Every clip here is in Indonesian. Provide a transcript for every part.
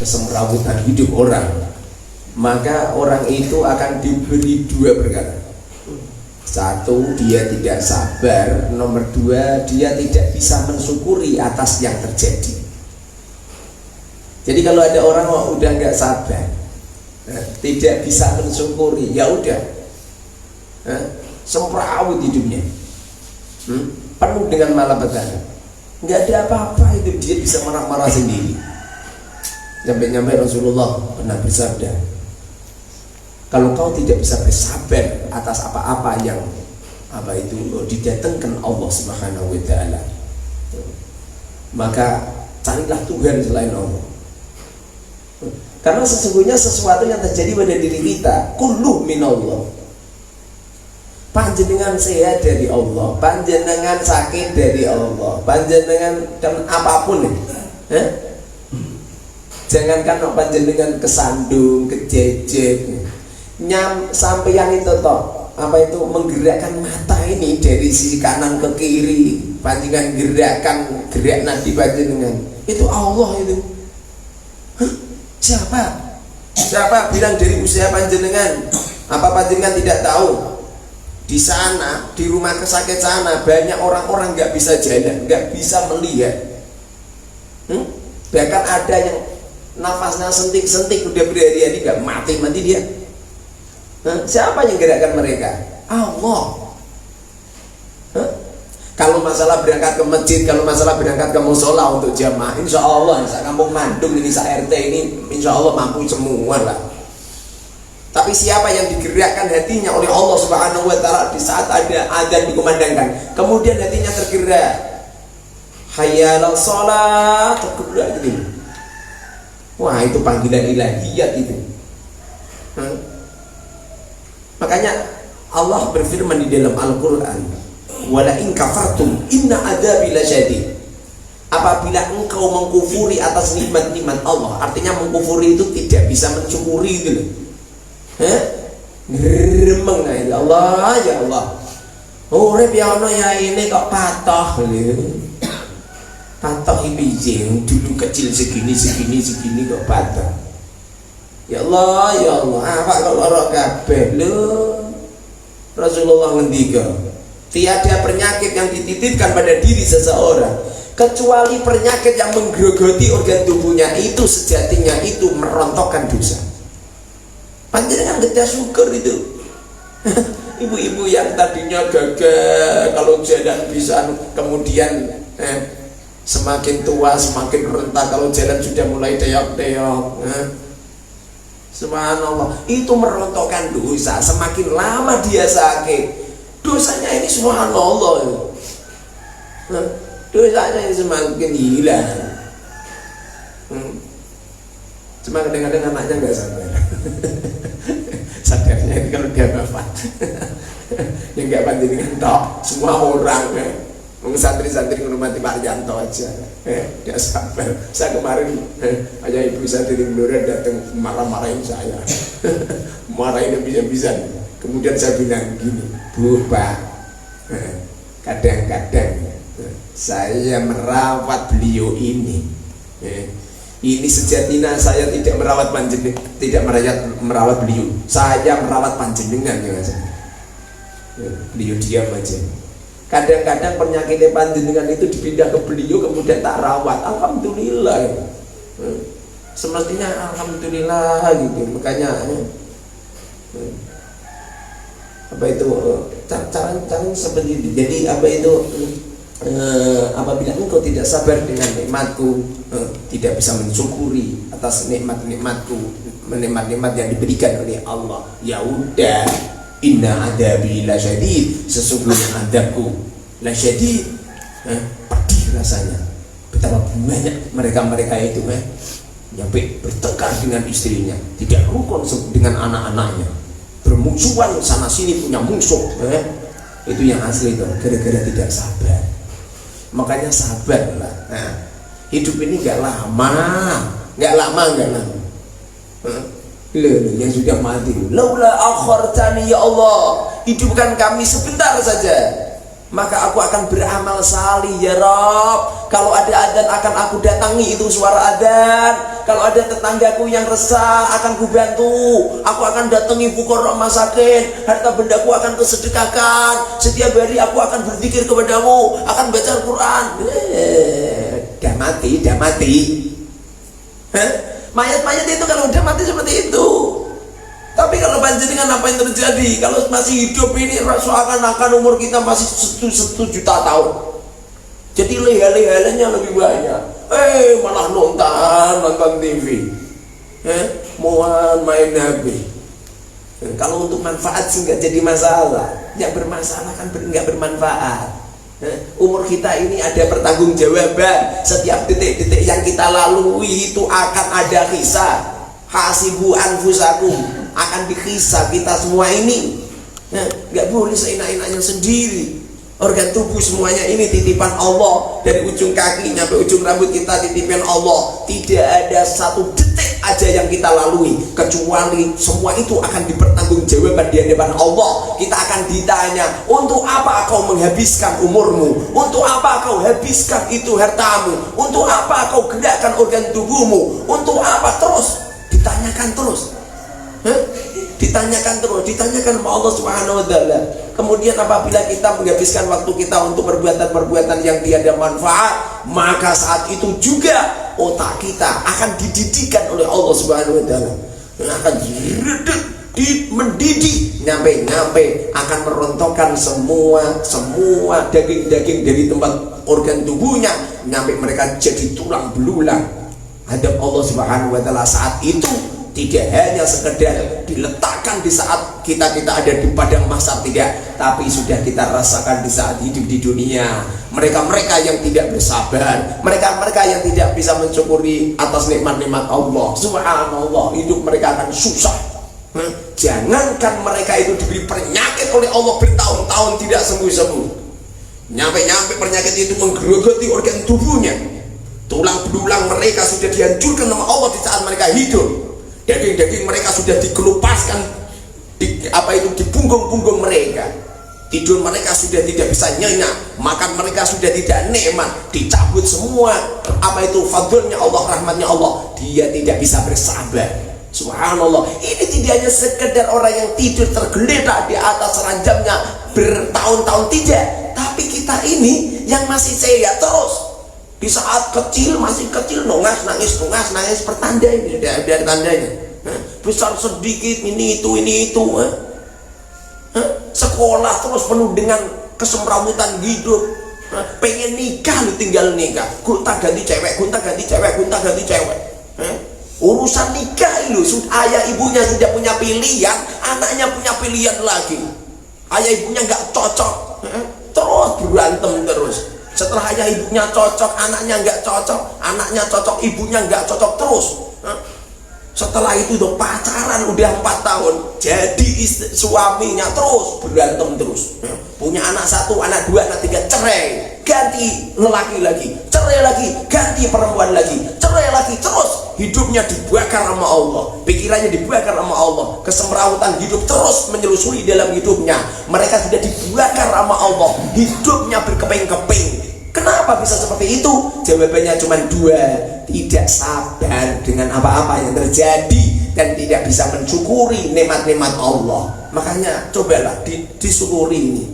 kesemrawutan hidup orang, maka orang itu akan diberi dua perkara. Satu, dia tidak sabar. Nomor dua, dia tidak bisa mensyukuri atas yang terjadi. Jadi kalau ada orang udah nggak sabar, tidak bisa mensyukuri, ya udah, semrawut hidupnya, penuh dengan malapetaka, nggak ada apa-apa, itu dia bisa marah-marah sendiri. Sampai Rasulullah pernah bersabda, kalau kau tidak bisa bersabar atas apa-apa yang didatangkan Allah Subhanahu wa taala, maka carilah Tuhan selain Allah. Karena sesungguhnya sesuatu yang terjadi pada diri kita kulluh minallah. Panjenengan sehat dari Allah, panjenengan sakit dari Allah, panjenengan dan apapun jangankan panjenengan kesandung, kejejet, sampai yang itu toh, menggerakkan mata ini dari sisi kanan ke kiri, panjenengan gerak nadi panjenengan, itu Allah itu. Siapa bilang dari usaha panjenengan? Apa panjenengan tidak tahu? Di sana, di rumah sakit sana, banyak orang-orang nggak bisa jalan, nggak bisa melihat. Bahkan ada yang nafasnya sentik-sentik udah berhari-hari nggak mati dia. Siapa yang gerakkan mereka? Allah. Kalau masalah berangkat ke masjid, kalau masalah berangkat ke musola untuk jamaah, insya Allah, kampung Mandung ini, RT ini, insya Allah mampu semua lah. Tapi siapa yang digerakkan hatinya oleh Allah Subhanahu wa taala di saat ada adzan dikumandangkan, kemudian hatinya tergerak, hayya 'alas shalah, tergerak gitu. Wah, itu panggilan ilahiyat itu. Makanya Allah berfirman di dalam Al-Qur'an, wala in kafartum inna adzabi lasyadid. Apabila engkau mengkufuri atas nikmat-nikmat Allah, artinya mengkufuri itu tidak bisa mensyukuri itu loh. Gremeng ya Allah, ya Allah. Urip ya ono ya ini kok patoh lho. Patoh iki dulu kecil segini kok patoh. Ya Allah, ya Allah, apa kok lara kabeh lho. Rasulullah ngendika, tiada penyakit yang dititipkan pada diri seseorang kecuali penyakit yang menggerogoti organ tubuhnya itu sejatinya itu merontokkan dosa. Panjenengan kita syukur itu. Ibu-ibu yang tadinya gagah kalau jalan bisa, kemudian semakin tua semakin rentah kalau jalan sudah mulai teok-teok. Subhanallah, itu merontokkan dosa. Semakin lama dia sakit, dosanya ini subhanallah, dosanya ini semakin hilang. Cuma kadang-kadang anaknya nggak sadar. Sadarnya itu kalau dia wafat. Yang nggak panjenengan tok, semua orang santri-santri menghormati Pak Yanto aja. Dia sabar. Saya kemarin ayah ibu saya dari Blora datang marah-marahin saya. Marahin bisa-bisa. Kemudian saya bilang gini, Bu Pak, kadang-kadang saya merawat beliau ini. Ini sejatinya saya tidak merawat panjenengan, tidak merawat beliau. Saya merawat panjenengan ya Mas. Beliau diam aja. Kadang-kadang penyakitnya panjenengan itu dipindah ke beliau kemudian tak rawat. Alhamdulillah. Semestinya alhamdulillah gitu. Makanya apa itu cara seperti itu. Jadi apa itu apabila engkau tidak sabar dengan nikmatku, tidak bisa mensyukuri atas nikmat-nikmatku, nikmat-nikmat yang diberikan oleh Allah, ya udah, inna adabi lasyadid, sesungguhnya adabku lasyadid, pedih rasanya. Betapa banyak mereka itu sampai bertengkar dengan istrinya, tidak rukun dengan anak-anaknya, bermusuhan sana sini punya musuh. Itu yang asli itu, gara-gara tidak sabar. Makanya sabarlah. Hidup ini nggak lama. Loh, yang sudah mati. Laula akhartani ya Allah, hidupkan kami sebentar saja. maka aku akan beramal salih ya Rob. Kalau ada adzan akan aku datangi itu suara adzan. Kalau ada tetanggaku yang resah akan kubantu. Aku akan datangi fuqara masakin. Harta bendaku akan kusedekahkan. Setiap hari aku akan berzikir kepadamu, akan baca Al-Quran. Dah mati. Mayat-mayat itu kalau udah mati seperti itu. Tapi kalau panjenengan apa yang terjadi? Kalau masih hidup ini seakan-akan umur kita masih 1 juta tahun. Jadi leha-lehalanya lebih banyak. Malah nonton TV. Mohon main HP. Kalau untuk manfaat sih nggak jadi masalah. Yang bermasalah kan nggak bermanfaat. Umur kita ini ada pertanggungjawaban. Setiap detik-detik yang kita lalui itu akan ada hisab. Hasibu anfusakum, akan dihisab kita semua ini. Nggak boleh seenak-enaknya sendiri. Organ tubuh semuanya ini titipan Allah. Dari ujung kaki sampai ujung rambut kita titipan Allah. Tidak ada satu detik aja yang kita lalui kecuali semua itu akan dipertanggungjawabkan di hadapan Allah. Kita akan ditanya, untuk apa kau menghabiskan umurmu? Untuk apa kau habiskan itu hartamu? Untuk apa kau gerakkan organ tubuhmu? Untuk apa? Terus ditanyakan terus. Ditanyakan sama Allah Subhanahu wa taala. Kemudian apabila kita menghabiskan waktu kita untuk perbuatan-perbuatan yang tiada manfaat, maka saat itu juga otak kita akan dididikan oleh Allah Subhanahu wa taala. Akan mendidih nyampe akan merontokkan semua daging-daging dari tempat organ tubuhnya, nyampe mereka jadi tulang belulang hadap Allah Subhanahu wa taala. Saat itu tidak hanya sekedar diletakkan di saat kita ada di padang mahsyar, tidak, tapi sudah kita rasakan di saat hidup di dunia. Mereka yang tidak bersabar, mereka yang tidak bisa mensyukuri atas nikmat-nikmat Allah Subhanallah, hidup mereka akan susah. Jangankan mereka itu diberi penyakit oleh Allah bertahun-tahun tidak sembuh-sembuh, nyampe penyakit itu menggerogoti organ tubuhnya. Tulang belulang mereka sudah dihancurkan sama Allah di saat mereka hidup. Daging-daging mereka sudah dikelupaskan di punggung-punggung mereka. Tidur mereka sudah tidak bisa nyenyak, makan mereka sudah tidak nikmat, dicabut semua fadlnya Allah, rahmatnya Allah. Dia tidak bisa bersabar. Subhanallah. Ini tidak hanya sekedar orang yang tidur tergeletak di atas ranjangnya bertahun-tahun, tidak, tapi kita ini yang masih sehat terus. Di saat masih kecil nangis pertanda ini dari tandanya. Besar sedikit ini itu. Sekolah terus penuh dengan kesemrawutan hidup. Pengen nikah lu tinggal nikah. Gonta ganti cewek. Urusan nikah itu ayah ibunya sudah punya pilihan, anaknya punya pilihan lagi. Ayah ibunya nggak cocok, terus berantem terus. Setelah ayah ibunya cocok, anaknya nggak cocok, anaknya cocok, ibunya nggak cocok terus. Setelah itu udah pacaran udah 4 tahun, jadi suaminya terus berantem terus. Punya anak 1, anak 2, anak 3, cerai, ganti lelaki lagi, cerai lagi, ganti perempuan lagi, cerai lagi, terus hidupnya dibakar sama Allah, pikirannya dibakar sama Allah, kesemrawutan hidup terus menyelusuri dalam hidupnya. Mereka sudah dibakar sama Allah, hidupnya berkeping-keping. Kenapa bisa seperti itu? Jawabannya cuma 2, tidak sabar dengan apa-apa yang terjadi dan tidak bisa mensyukuri nikmat-nikmat Allah. Makanya cobalah disyukuri,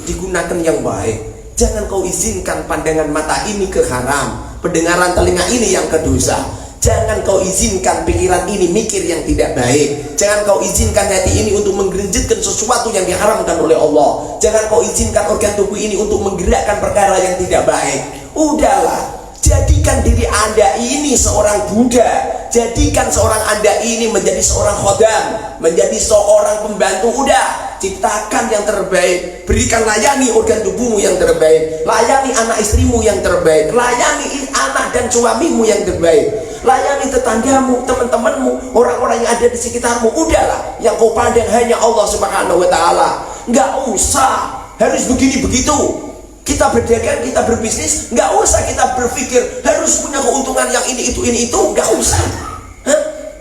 digunakan yang baik. Jangan kau izinkan pandangan mata ini ke haram, pendengaran telinga ini yang ke dosa. Jangan kau izinkan pikiran ini mikir yang tidak baik. Jangan kau izinkan hati ini untuk menggerijitkan sesuatu yang diharamkan oleh Allah. Jangan kau izinkan organ tubuh ini untuk menggerakkan perkara yang tidak baik. Udahlah, jadikan diri Anda ini seorang budak. Jadikan seorang Anda ini menjadi seorang khodam, menjadi seorang pembantu. Udah, ciptakan yang terbaik. Berikan, layani organ tubuhmu yang terbaik. Layani anak istrimu yang terbaik. Layani anak dan suamimu yang terbaik. Layani tetanggamu, teman-temanmu, orang-orang yang ada di sekitarmu. Udahlah, yang kau pandang hanya Allah Subhanahu wa taala. Nggak usah harus begini begitu. Kita berdagang, kita berbisnis, nggak usah kita berpikir harus punya keuntungan yang ini itu, nggak usah.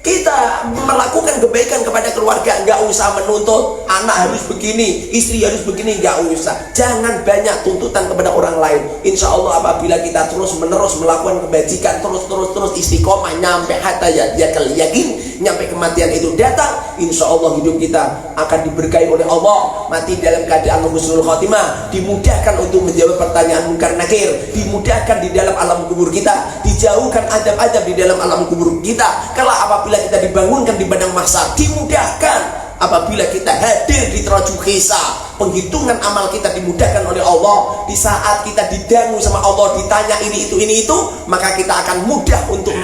Kita melakukan kebaikan kepada keluarga, nggak usah menuntut anak harus begini, istri harus begini, nggak usah. Jangan banyak tuntutan kepada orang lain. Insya Allah apabila kita terus menerus melakukan kebajikan, terus istiqomah nyampe hatta yakin, nyampe kematian itu datang, insya Allah hidup kita akan diberkahi oleh Allah. Mati dalam keadaan husnul khotimah, dimudahkan untuk menjawab pertanyaan munkar nakir, dimudahkan di dalam alam kubur kita, dijauhkan adab-adab di dalam alam kubur kita. Kalau apabila kita dibangunkan di padang mahsyar, dimudahkan. Apabila kita hadir di teraju hisab, penghitungan amal kita dimudahkan oleh Allah. Di saat kita didangu sama Allah, ditanya ini itu, maka kita akan mudah untuk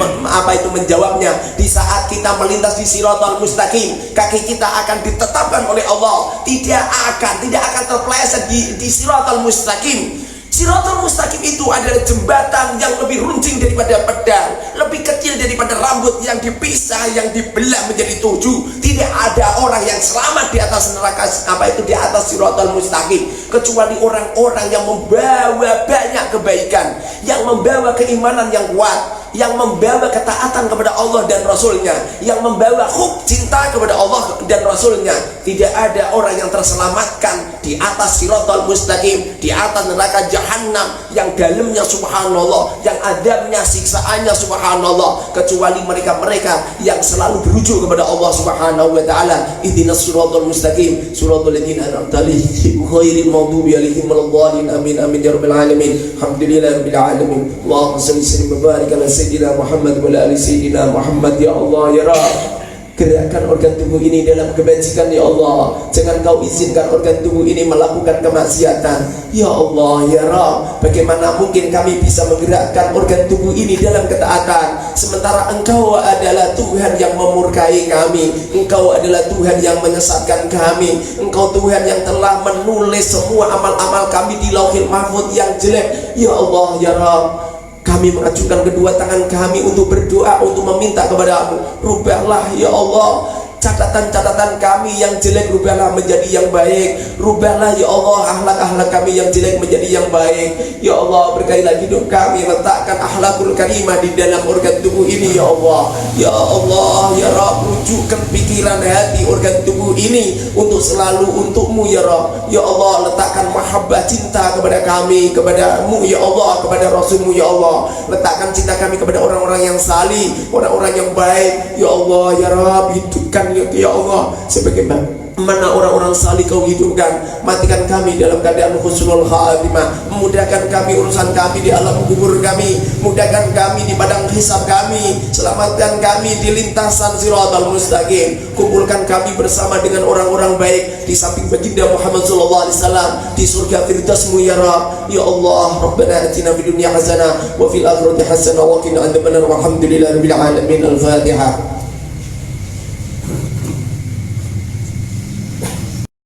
menjawabnya. Di saat kita melintas di siratal mustaqim, kaki kita akan ditetapkan oleh Allah, tidak akan terpeleset di siratal mustaqim. Siratal mustaqim itu adalah jembatan yang lebih runcing daripada pedang, lebih kecil daripada rambut yang dipisah, yang dibelah menjadi 7. Tidak ada orang yang selamat di atas neraka di atas siratal mustaqim, kecuali orang-orang yang membawa banyak kebaikan, yang membawa keimanan yang kuat, yang membawa ketaatan kepada Allah dan Rasulnya, yang membawa cinta kepada Allah dan Rasulnya. Tidak ada orang yang terselamatkan di atas siratal mustaqim, di atas neraka jahannam yang dalamnya subhanallah, yang adabnya siksaannya subhanallah, kecuali mereka-mereka yang selalu berujuk kepada Allah subhanahu wa ta'ala. Ihdinas siratal mustaqim, siratal ladzina an'amta 'alaihim ghairil maghdubi 'alaihim waladdallin. Amin amin ya rabbal alamin. Alhamdulillahirabbil alamin. Allahumma shalli wa barik ala Sayyidina Muhammad wa ali Sayyidina Muhammad. Ya Allah ya Rabb, gerakkan organ tubuh ini dalam kebajikan ya Allah. Jangan kau izinkan organ tubuh ini melakukan kemaksiatan ya Allah ya Rabb. Bagaimana mungkin kami bisa menggerakkan organ tubuh ini dalam ketaatan, sementara Engkau adalah Tuhan yang memurkai kami, Engkau adalah Tuhan yang menyesatkan kami, Engkau Tuhan yang telah menulis semua amal-amal kami di Lauhil Mahfuz yang jelek ya Allah ya Rabb. Kami mengajukan kedua tangan kami untuk berdoa, untuk meminta kepada-Mu. Rubahlah ya Allah catatan-catatan kami yang jelek, rubahlah menjadi yang baik. Rubahlah ya Allah akhlak-akhlak kami yang jelek menjadi yang baik. Ya Allah, berkailah hidup kami, letakkan akhlakul karimah di dalam organ tubuh ini ya Allah. Ya Allah ya Rabb, rujukkan pikiran hati organ tubuh ini untuk selalu untuk-Mu ya Rabb. Ya Allah, letakkan mahabbah cinta kepada kami, kepada-Mu ya Allah, kepada Rasul-Mu ya Allah. Letakkan cinta kami kepada orang-orang yang salih, orang-orang yang baik ya Allah ya Rabb. Hidupkan ya Allah sebagaimana orang-orang salih Kau hidupkan. Matikan kami dalam keadaan husnul khatimah. Mudahkan kami urusan kami di alam kubur kami, mudahkan kami di padang hisab kami, selamatkan kami di lintasan siratal mustaqim. Kumpulkan kami bersama dengan orang-orang baik di samping baginda Muhammad sallallahu alaihi wasallam di surga firdaus-Mu ya Rabb. Ya Allah, Rabbana atina fid dunya hasanah wa fil akhirati hasanah wa qina adzabannar. Walhamdulillahirabbil alamin. Al-Fatihah.